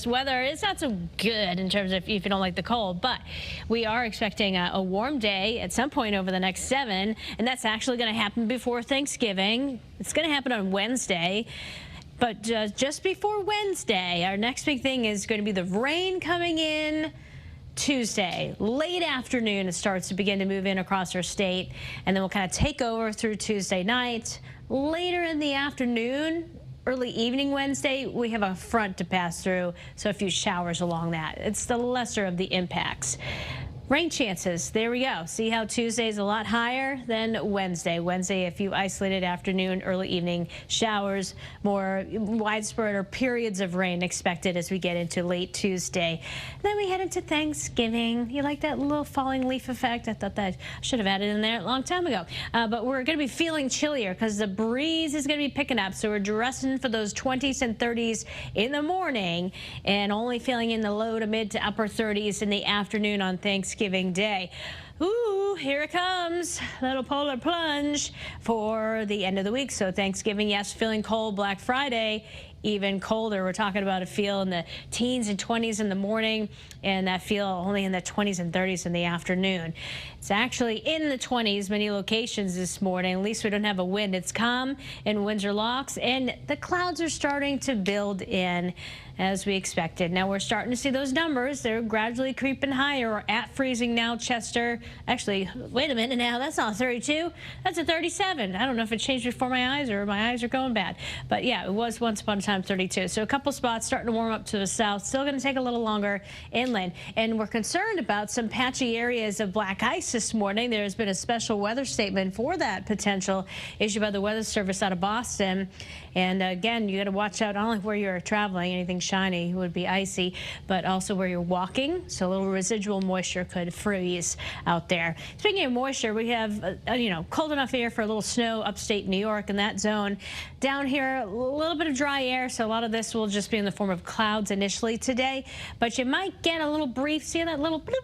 Weather is not so good in terms of if you don't like the cold, but we are expecting a warm day at some point over the next 7, and that's actually going to happen before Thanksgiving. It's going to happen on Wednesday. But just before Wednesday, our next big thing is going to be the rain coming in Tuesday. Late afternoon, it starts to begin to move in across our state, and then we'll kind of take over through Tuesday night. Later in the afternoon, early evening Wednesday, we have a front to pass through, so a few showers along that. It's the lesser of the impacts. Rain chances, there we go. See how Tuesday is a lot higher than Wednesday. Wednesday, a few isolated afternoon, early evening showers, more widespread or periods of rain expected as we get into late Tuesday. Then we head into Thanksgiving. You like that little falling leaf effect? I thought that I should have added in there a long time ago. But we're going to be feeling chillier because the breeze is going to be picking up. So we're dressing for those 20s and 30s in the morning and only feeling in the low to mid to upper 30s in the afternoon on Thanksgiving Day. Ooh, here it comes. Little polar plunge for the end of the week. So Thanksgiving, yes, feeling cold. Black Friday, even colder. We're talking about a feel in the teens and 20s in the morning, and that feel only in the 20s and 30s in the afternoon. It's actually in the 20s, many locations this morning. At least we don't have a wind. It's calm in Windsor Locks, and the clouds are starting to build in as we expected. Now we're starting to see those numbers. They're gradually creeping higher. We're at freezing now. Chester, actually, wait a minute now. That's not 32. That's a 37. I don't know if it changed before my eyes or my eyes are going bad. But yeah, it was once upon a time 32. So a couple spots starting to warm up to the south. Still going to take a little longer inland. And we're concerned about some patchy areas of black ice this morning. There's been a special weather statement for that potential issued by the Weather Service out of Boston. And again, you got to watch out not only where you're traveling, anything shiny would be icy, but also where you're walking. So a little residual moisture could freeze out there. Speaking of moisture, we have cold enough air for a little snow upstate New York in that zone. Down here, a little bit of dry air, so a lot of this will just be in the form of clouds initially today, but you might get a little brief, see that little bloop?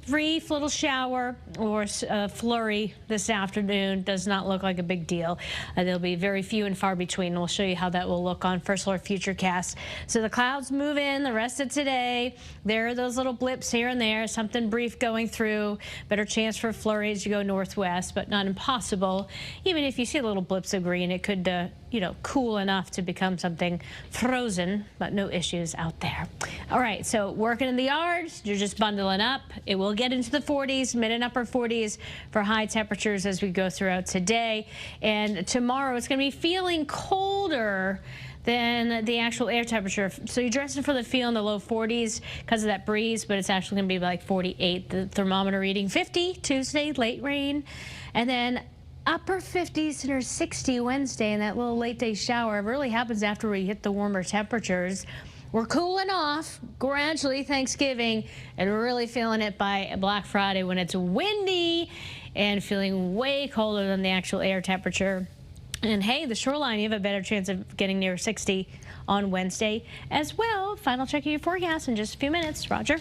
Brief little shower or flurry this afternoon. Does not look like a big deal. They'll be very few and far between. We'll show you how that will look on First Alert Futurecast. So the clouds move in the rest of today. There are those little blips here and there, something brief going through. Better chance for flurry as you go northwest, but not impossible. Even if you see little blips of green, it could cool enough to become something frozen, but no issues out there. All right, so working in the yard, you're just bundling up. It will get into the 40s, mid and upper 40s for high temperatures as we go throughout today. And tomorrow it's going to be feeling colder than the actual air temperature. So you're dressing for the feel in the low 40s because of that breeze, but it's actually going to be like 48. The thermometer reading 50 Tuesday, late rain. And then upper 50s or 60 Wednesday, and that little late day shower really happens after we hit the warmer temperatures. We're cooling off gradually Thanksgiving and really feeling it by Black Friday when it's windy and feeling way colder than the actual air temperature. And hey, the shoreline, you have a better chance of getting near 60 on Wednesday as well. Final check of your forecast in just a few minutes. Roger.